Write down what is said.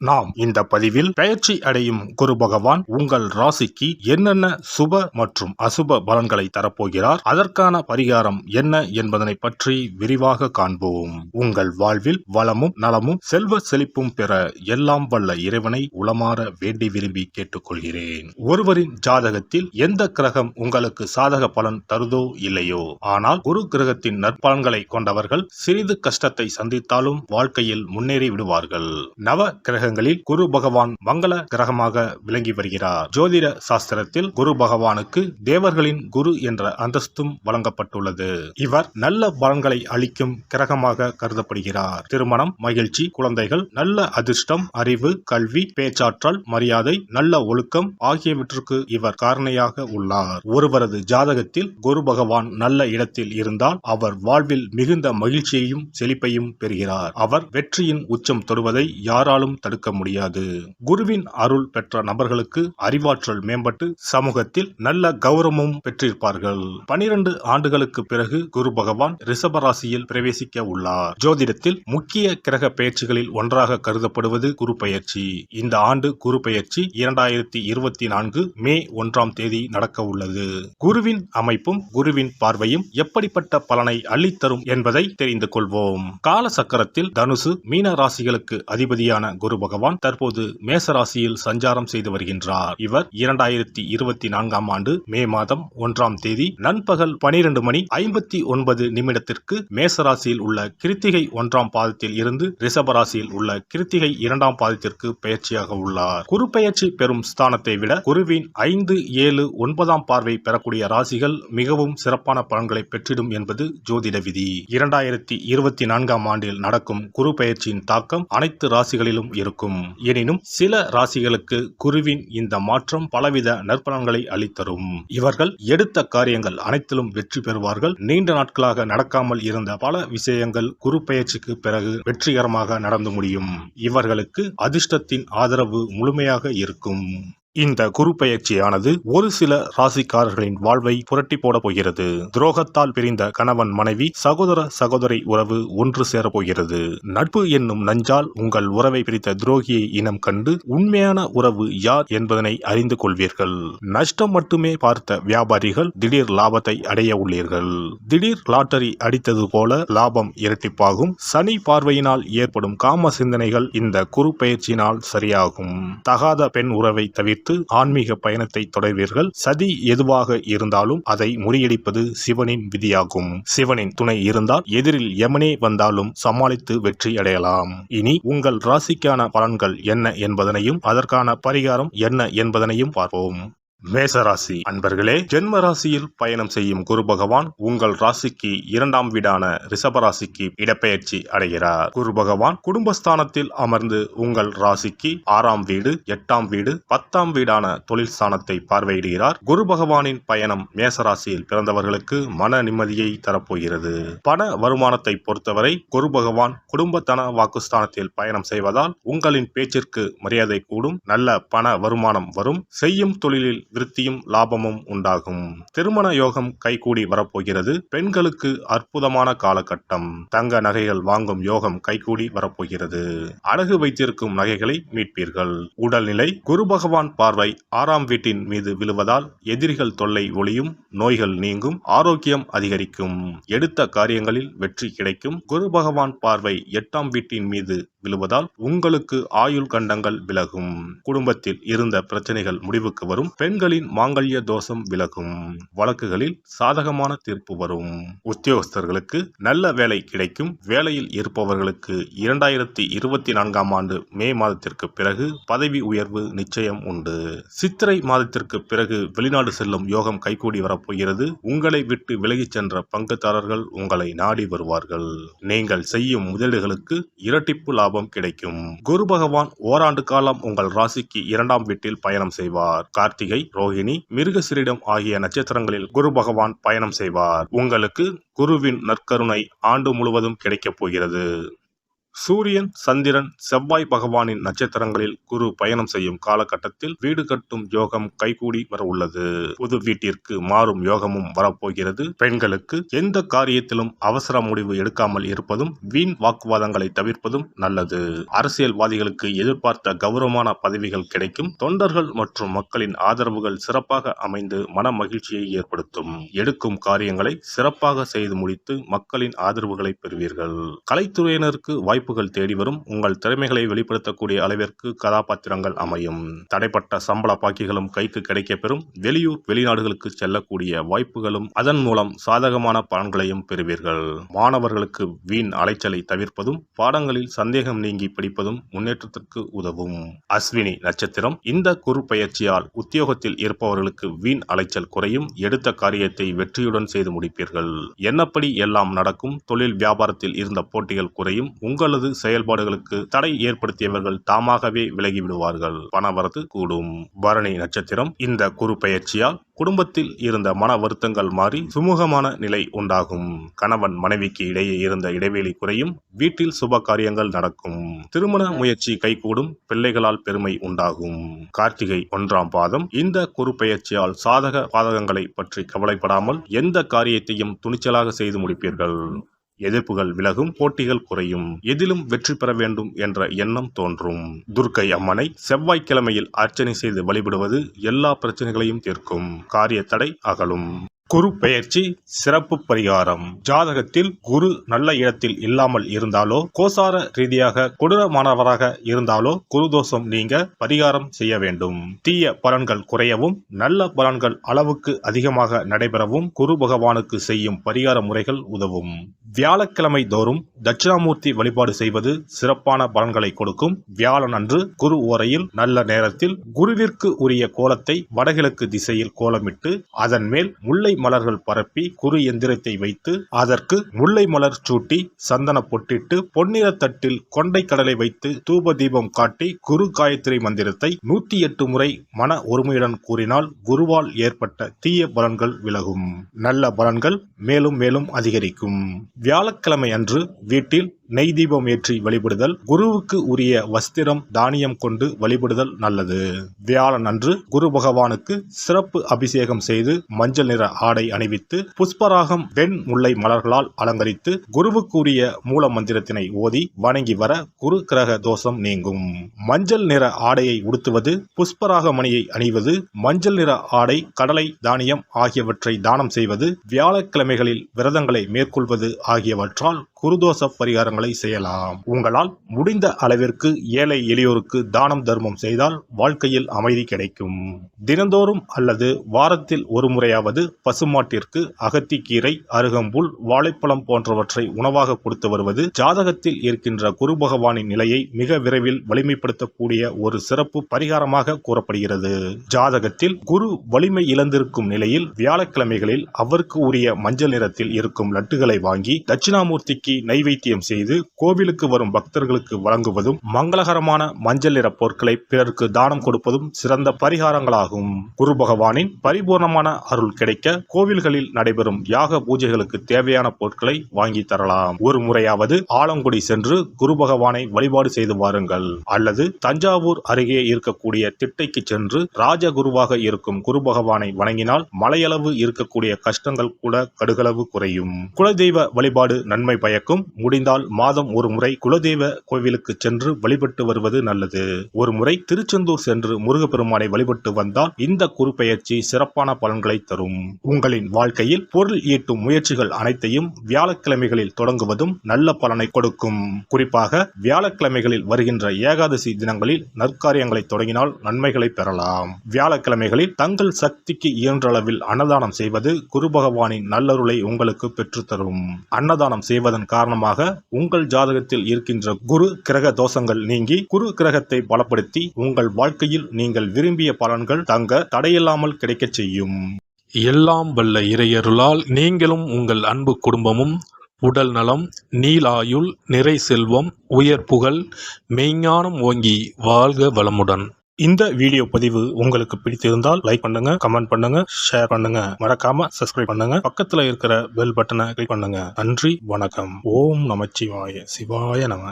நாம் இந்த பதிவில் பெயர்ச்சி அடையும் குரு பகவான் உங்கள் ராசிக்கு என்னென்ன சுப மற்றும் அசுப பலன்களை தரப்போகிறார், அதற்கான பரிகாரம் என்ன என்பதனை பற்றி விரிவாக காண்போம். உங்கள் வாழ்வில் வளமும் நலமும் செல்வ செழிப்பும் பெற எல்லாம் வல்ல இறைவனை உளமாற வேண்டி விரும்பி கேட்டுக்கொள்கிறேன். ஒருவரின் ஜாதகத்தில் எந்த கிரகம் உங்களுக்கு சாதக பலன் தருதோ இல்லையோ, ஆனால் குரு கிரகத்தின் நற்பலன்களை கொண்டவர்கள் சிறிது கஷ்டத்தை சந்தித்தாலும் வாழ்க்கையில் முன்னேறி விடுவார்கள். நவ கிரகங்களில் குரு பகவான் மங்கள கிரகமாக விளங்கி வருகிறார். ஜோதிட சாஸ்திரத்தில் குரு பகவானுக்கு தேவர்களின் குரு என்ற அந்தஸ்தும் வழங்கப்பட்டுள்ளது. இவர் நல்ல பலன்களை அளிக்கும் கிரகமாக கருதப்படுகிறார். திருமணம், மகிழ்ச்சி, குழந்தைகள், நல்ல அதிர்ஷ்டம், அறிவு, கல்வி, பேச்சாற்றல், மரியாதை, நல்ல ஒழுக்கம் ஆகியவற்றுக்கு இவர் காரணியாக உள்ளார். ஒருவரது ஜாதகத்தில் குரு பகவான் நல்ல இடத்தில் இருந்தால் அவர் வாழ்வில் மிகுந்த மகிழ்ச்சியையும் செழிப்பையும் பெறுகிறார். அவர் வெற்றியின் உச்சம் தொடுவதை யாராலும் தடுக்க முடியாது. குருவின் அருள் பெற்ற நபர்களுக்கு அறிவாற்றல் மேம்பட்டு சமூகத்தில் நல்ல கௌரவமும் பெற்றிருப்பார்கள். 12 ஆண்டுகளுக்கு பிறகு குரு பகவான் ரிஷப ராசியில் பிரவேசிக்க உள்ளார். ஜோதிடத்தில் முக்கிய கிரக பெயர்ச்சிகளில் ஒன்றாக கருதப்படுவது குரு பெயர்ச்சி. இந்த ஆண்டு குரு பெயர்ச்சி 2024 மே 1ஆம் தேதி நடக்க உள்ளது. குருவின் அமைப்பும் குருவின் பார்வையும் எப்படிப்பட்ட பலனை அள்ளித்தரும் என்பதை தெரிந்து கொள்வோம். கால சக்கரத்தில் தனுசு, மீன ராசிகளுக்கு அதிபதியான குரு பகவான் தற்போது மேச ராசியில் சஞ்சாரம் செய்து வருகின்றார். இவர் 2024ஆம் ஆண்டு மே மாதம் 1ஆம் தேதி நண்பகல் 12:59 மேச ராசியில் உள்ள கிருத்திகை 1ஆம் பாதத்தில் இருந்து ரிஷப ராசியில் உள்ள கிருத்திகை 2ஆம் பாதத்திற்கு பெயர்ச்சியாக உள்ளார். குரு பெயர்ச்சி பெறும் ஸ்தானத்தை விட குருவின் 5, 7, 9ஆம் பார்வை பெறக்கூடிய ராசிகள் மிகவும் சிறப்பான பலன்களை பெற்றிடும் என்பது ஜோதிட விதி. 2024ஆம் ஆண்டில் நடக்கும் குரு பெயர்ச்சியின் தாக்கம் அனைத்து ராசிகளிலும் இருக்கும். எனினும் சில ராசிகளுக்கு குருவின் இந்த மாற்றம் பலவித நற்பலன்களை அளித்தரும். இவர்கள் எடுத்த காரியங்கள் அனைத்திலும் வெற்றி பெறுவார்கள். நீண்ட நாட்களாக நடக்காமல் இருந்த பல விஷயங்கள் குரு பெயர்ச்சிக்கு பிறகு வெற்றிகரமாக நடந்து முடியும். இவர்களுக்கு அதிர்ஷ்டத்தின் ஆதரவு முழுமையாக இருக்கும். இந்த குரு பெயர்ச்சியானது ஒரு சில ராசிக்காரர்களின் வாழ்வை புரட்டி போட போகிறது. துரோகத்தால் பிரிந்த கணவன் மனைவி, சகோதர சகோதரி உறவு ஒன்று சேரப் போகிறது. நட்பு என்னும் நஞ்சால் உங்கள் உறவை பிரித்த துரோகியை இனம் கண்டு உண்மையான உறவு யார் என்பதனை அறிந்து கொள்வீர்கள். நஷ்டம் மட்டுமே பார்த்த வியாபாரிகள் திடீர் லாபத்தை அடைய உள்ளீர்கள். திடீர் லாட்டரி அடித்தது போல லாபம் இரட்டிப்பாகும். சனி பார்வையினால் ஏற்படும் காம சிந்தனைகள் இந்த குரு பெயர்ச்சியினால் சரியாகும். தகாத பெண் உறவை தவிர்த்து ஆன்மீக பயணத்தை தொடர்வீர்கள். சதி எதுவாக இருந்தாலும் அதை முறியடிப்பது சிவனின் விதியாகும். சிவனின் துணை இருந்தால் எதிரில் யமனே வந்தாலும் சமாளித்து வெற்றி அடையலாம். இனி உங்கள் ராசிக்கான பலன்கள் என்ன என்பதனையும் அதற்கான பரிகாரம் என்ன என்பதனையும் பார்ப்போம். மேசராசி அன்பர்களே, ஜென்ம ராசியில் பயணம் செய்யும் குரு பகவான் உங்கள் ராசிக்கு 2ஆம் வீடான ரிஷபராசிக்கு இடப்பெயர்ச்சி அடைகிறார். குரு பகவான் குடும்பஸ்தானத்தில் அமர்ந்து உங்கள் ராசிக்கு 6ஆம் வீடு, 8ஆம் வீடு, 10ஆம் வீடான தொழில் ஸ்தானத்தை பார்வையிடுகிறார். குரு பகவானின் பயணம் மேசராசியில் பிறந்தவர்களுக்கு மன நிம்மதியை தரப்போகிறது. பண வருமானத்தை பொறுத்தவரை குரு பகவான் குடும்பத்தன வாக்குஸ்தானத்தில் பயணம் செய்வதால் உங்களின் பேச்சிற்கு மரியாதை கூடும். நல்ல பண வருமானம் வரும். செய்யும் தொழிலில் விருத்தியும் லாபமும் உண்டாகும். திருமண யோகம் கைகூடி வரப்போகிறது. பெண்களுக்கு அற்புதமான காலகட்டம். தங்க நகைகள் வாங்கும் யோகம் கைகூடி வரப்போகிறது. அடகு வைத்திருக்கும் நகைகளை மீட்பீர்கள். உடல்நிலை குரு பகவான் பார்வை 6ஆம் வீட்டின் மீது விழுவதால் எதிரிகள் தொல்லை ஒளியும், நோய்கள் நீங்கும், ஆரோக்கியம் அதிகரிக்கும். எடுத்த காரியங்களில் வெற்றி கிடைக்கும். குரு பகவான் பார்வை 8ஆம் வீட்டின் மீது விழுவதால் உங்களுக்கு ஆயுள் கண்டங்கள் விலகும். குடும்பத்தில் இருந்த பிரச்சனைகள் முடிவுக்கு வரும். பெண்களின் மாங்கல்ய தோஷம் விலகும். வழக்குகளில் சாதகமான தீர்ப்பு வரும். உத்தியோகஸ்தர்களுக்கு நல்ல வேலை கிடைக்கும். வேலையில் இருப்பவர்களுக்கு 2024ஆம் ஆண்டு மே மாதத்திற்கு பிறகு பதவி உயர்வு நிச்சயம் உண்டு. சித்திரை மாதத்திற்கு பிறகு வெளிநாடு செல்லும் யோகம் கைகூடி வரப்போகிறது. உங்களை விட்டு விலகிச் சென்ற பங்குதாரர்கள் உங்களை நாடி வருவார்கள். நீங்கள் செய்யும் முதலீடுகளுக்கு இரட்டிப்பு லாபம் கிடைக்கும். குரு பகவான் ஓராண்டு காலம் உங்கள் ராசிக்கு 2ஆம் வீட்டில் பயணம் செய்வார். கார்த்திகை, ரோஹிணி, மிருகசீரிடம் ஆகிய நட்சத்திரங்களில் குரு பகவான் பயணம் செய்வார். உங்களுக்கு குருவின் நற்கருணை ஆண்டு முழுவதும் கிடைக்கப் போகிறது. சூரியன், சந்திரன், செவ்வாய் பகவானின் நட்சத்திரங்களில் குரு பயணம் செய்யும் காலகட்டத்தில் வீடு கட்டும் யோகம் கைகூடி வர உள்ளது. புது வீட்டிற்கு மாறும் யோகமும் வரப்போகிறது. பெண்களுக்கு எந்த காரியத்திலும் அவசர முடிவு எடுக்காமல் இருப்பதும், வீண் வாக்குவாதங்களை தவிர்ப்பதும் நல்லது. அரசியல்வாதிகளுக்கு எதிர்பார்த்த கௌரவமான பதவிகள் கிடைக்கும். தொண்டர்கள் மற்றும் மக்களின் ஆதரவுகள் சிறப்பாக அமைந்து மன மகிழ்ச்சியை ஏற்படுத்தும். எடுக்கும் காரியங்களை சிறப்பாக செய்து முடித்து மக்களின் ஆதரவுகளை பெறுவீர்கள். கலைத்துறையினருக்கு வாய்ப்புகள் தேடி வரும். உங்கள் திறமைகளை வெளிப்படுத்தக்கூடிய அளவிற்கு கதாபாத்திரங்கள் அமையும். தடைப்பட்ட சம்பள பாக்கிகளும் கைக்கு கிடைக்கப்பெறும். வெளியூர், வெளிநாடுகளுக்கு செல்லக்கூடிய வாய்ப்புகளும் அதன் மூலம் சாதகமான பலன்களையும் பெறுவீர்கள். மாணவர்களுக்கு வீண் அலைச்சலை தவிர்ப்பதும், பாடங்களில் சந்தேகம் நீங்கி படிப்பதும் முன்னேற்றத்திற்கு உதவும். அஸ்வினி நட்சத்திரம். இந்த குரு பெயர்ச்சியால் உத்தியோகத்தில் இருப்பவர்களுக்கு வீண் அலைச்சல் குறையும். எடுத்த காரியத்தை வெற்றியுடன் செய்து முடிப்பீர்கள். எண்ணப்படி எல்லாம் நடக்கும். தொழில் வியாபாரத்தில் இருந்த போட்டிகள் குறையும். உங்களது செயல்பாடுகளுக்கு தடை ஏற்படுத்தியவர்கள் தாமாகவே விலகிவிடுவார்கள். பணவரத்து கூடும். பரணி நட்சத்திரம். இந்த குரு பெயர்ச்சியால் குடும்பத்தில் இருந்த மன வருத்தங்கள் மாறி சுமூகமான நிலை உண்டாகும். கணவன் மனைவிக்கு இடையே இருந்த இடைவெளி குறையும். வீட்டில் சுப காரியங்கள் நடக்கும். திருமண முயற்சி கைகூடும். பிள்ளைகளால் பெருமை உண்டாகும். கார்த்திகை 1ஆம் பாதம். இந்த குரு பெயர்ச்சியால் சாதக பாதகங்களை பற்றி கவலைப்படாமல் எந்த காரியத்தையும் துணிச்சலாக செய்து முடிப்பீர்கள். எதிர்ப்புகள் விலகும். போட்டிகள் குறையும். எதிலும் வெற்றி பெற வேண்டும் என்ற எண்ணம் தோன்றும். துர்க்கை அம்மனை செவ்வாய்க்கிழமையில் அர்ச்சனை செய்து வழிபடுவது எல்லா பிரச்சனைகளையும் தீர்க்கும். காரிய தடை அகலும். குரு பெயர்ச்சி சிறப்பு பரிகாரம். ஜாதகத்தில் குரு நல்ல இடத்தில் இல்லாமல் இருந்தாலோ, கோசார ரீதியாக கொடூரமானவராக இருந்தாலோ குரு தோஷம் நீங்க பரிகாரம் செய்ய வேண்டும். தீய பலன்கள் குறையவும், நல்ல பலன்கள் அளவுக்கு அதிகமாக நடைபெறவும் குரு பகவானுக்கு செய்யும் பரிகார முறைகள் உதவும். வியாழக்கிழமை தோறும் தட்சிணாமூர்த்தி வழிபாடு செய்வது சிறப்பான பலன்களை கொடுக்கும். வியாழன் அன்று குரு ஓரையில் நல்ல நேரத்தில் குருவிற்கு உரிய கோலத்தை வடகிழக்கு திசையில் கோலமிட்டு அதன் மேல் முல்லை மலர்கள் பரப்பி குரு எந்திரத்தை வைத்து அதற்கு முல்லை மலர் சூட்டி சந்தன பொட்டிட்டு பொன்னிற தட்டில் கொண்டை கடலை வைத்து தூப தீபம் காட்டி குரு காயத்ரி மந்திரத்தை 108 முறை மன ஒருமையுடன் கூறினால் குருவால் ஏற்பட்ட தீய பலன்கள் விலகும். நல்ல பலன்கள் மேலும் மேலும் அதிகரிக்கும். வியாழக்கிழமை அன்று வீட்டில் நெய் தீபம் ஏற்றி வழிபடுதல். குருவுக்கு உரிய வஸ்திரம் தானியம் கொண்டு வழிபடுதல் நல்லது. வியாழன் அன்று குரு பகவானுக்கு சிறப்பு அபிஷேகம் செய்து மஞ்சள் நிற ஆடை அணிவித்து புஷ்பராகம் வெண் முல்லை மலர்களால் அலங்கரித்து குருவுக்குரிய மூல மந்திரத்தினை ஓதி வணங்கி வர குரு கிரக தோஷம் நீங்கும். மஞ்சள் நிற ஆடையை உடுத்துவது, புஷ்பராக மணியை அணிவது, மஞ்சள் நிற ஆடை, கடலை, தானியம் ஆகியவற்றை தானம் செய்வது, வியாழக்கிழமைகளில் விரதங்களை மேற்கொள்வது ஆகியவற்றால் குருதோஷ பரிகாரங்களை செய்யலாம். உங்களால் முடிந்த அளவிற்கு ஏழை எளியோருக்கு தானம் தர்மம் செய்தால் வாழ்க்கையில் அமைதி கிடைக்கும். தினந்தோறும் அல்லது வாரத்தில் ஒரு முறையாவது பசுமாட்டிற்கு அகத்திக்கீரை, அருகம்புல், வாழைப்பழம் போன்றவற்றை உணவாக கொடுத்து வருவது ஜாதகத்தில் இருக்கின்ற குரு பகவானின் நிலையை மிக விரைவில் வலிமைப்படுத்தக்கூடிய ஒரு சிறப்பு பரிகாரமாக கூறப்படுகிறது. ஜாதகத்தில் குரு வலிமை இழந்திருக்கும் நிலையில் வியாழக்கிழமைகளில் அவருக்கு உரிய மஞ்சள் நிறத்தில் இருக்கும் லட்டுகளை வாங்கி தட்சிணாமூர்த்திக்கு நைவேத்தியம் செய்து கோவிலுக்கு வரும் பக்தர்களுக்கு வழங்குவதும், மங்களகரமான மஞ்சள் நிற பொருட்களை பிறருக்கு தானம் கொடுப்பதும் சிறந்த பரிகாரங்களாகும். குரு பகவானின் பரிபூர்ணமான அருள் கிடைக்க கோவில்களில் நடைபெறும் யாக பூஜைகளுக்கு தேவையான பொருட்களை வாங்கி தரலாம். ஒரு முறையாவது ஆலங்குடி சென்று குரு பகவானை வழிபாடு செய்து வாருங்கள். அல்லது தஞ்சாவூர் அருகே இருக்கக்கூடிய திட்டைக்கு சென்று ராஜகுருவாக இருக்கும் குரு பகவானை வணங்கினால் மலையளவு இருக்கக்கூடிய கஷ்டங்கள் கூட கடுகளவு குறையும். குலதெய்வ வழிபாடு நன்மை பயக்கும். முடிந்தால் மாதம் ஒரு முறை குலதெய்வ கோவிலுக்கு சென்று வழிபட்டு வருவது நல்லது. ஒரு முறை திருச்செந்தூர் சென்று முருகப்பெருமானை வழிபட்டு வந்தால் இந்த குரு பெயர்ச்சி சிறப்பான பலன்களை தரும். உங்களின் வாழ்க்கையில் பொருள் ஈட்டும் முயற்சிகள் அனைத்தையும் வியாழக்கிழமைகளில் தொடங்குவதும் நல்ல பலனை கொடுக்கும். குறிப்பாக வியாழக்கிழமைகளில் வருகின்ற ஏகாதசி தினங்களில் நற்காரியங்களை தொடங்கினால் நன்மைகளை பெறலாம். வியாழக்கிழமைகளில் தங்கள் சக்திக்கு இயன்ற அளவில் அன்னதானம் செய்வது குரு பகவானின் நல்லருளை உங்களுக்கு பெற்றுத்தரும். அன்னதானம் செய்வதன் காரணமாக உங்கள் ஜாதகத்தில் இருக்கின்ற குரு கிரக தோஷங்கள் நீங்கி குரு கிரகத்தை பலப்படுத்தி உங்கள் வாழ்க்கையில் நீங்கள் விரும்பிய பலன்கள் தங்க தடையில்லாமல் கிடைக்கச் செய்யும். எல்லாம் வல்ல இறையருளால் நீங்களும் உங்கள் அன்பு குடும்பமும் உடல் நலம், நீலாயுள், நிறை செல்வம், உயர் புகழ், மெய்ஞானம் ஓங்கி வாழ்க வளமுடன். இந்த வீடியோ பதிவு உங்களுக்கு பிடித்திருந்தால் லைக் பண்ணுங்க, கமெண்ட் பண்ணுங்க, ஷேர் பண்ணுங்க, மறக்காம சப்ஸ்கிரைப் பண்ணுங்க, பக்கத்துல இருக்கிற பெல் பட்டனை கிளிக் பண்ணுங்க. நன்றி, வணக்கம். ஓம் நமச்சிவாய. சிவாய நம.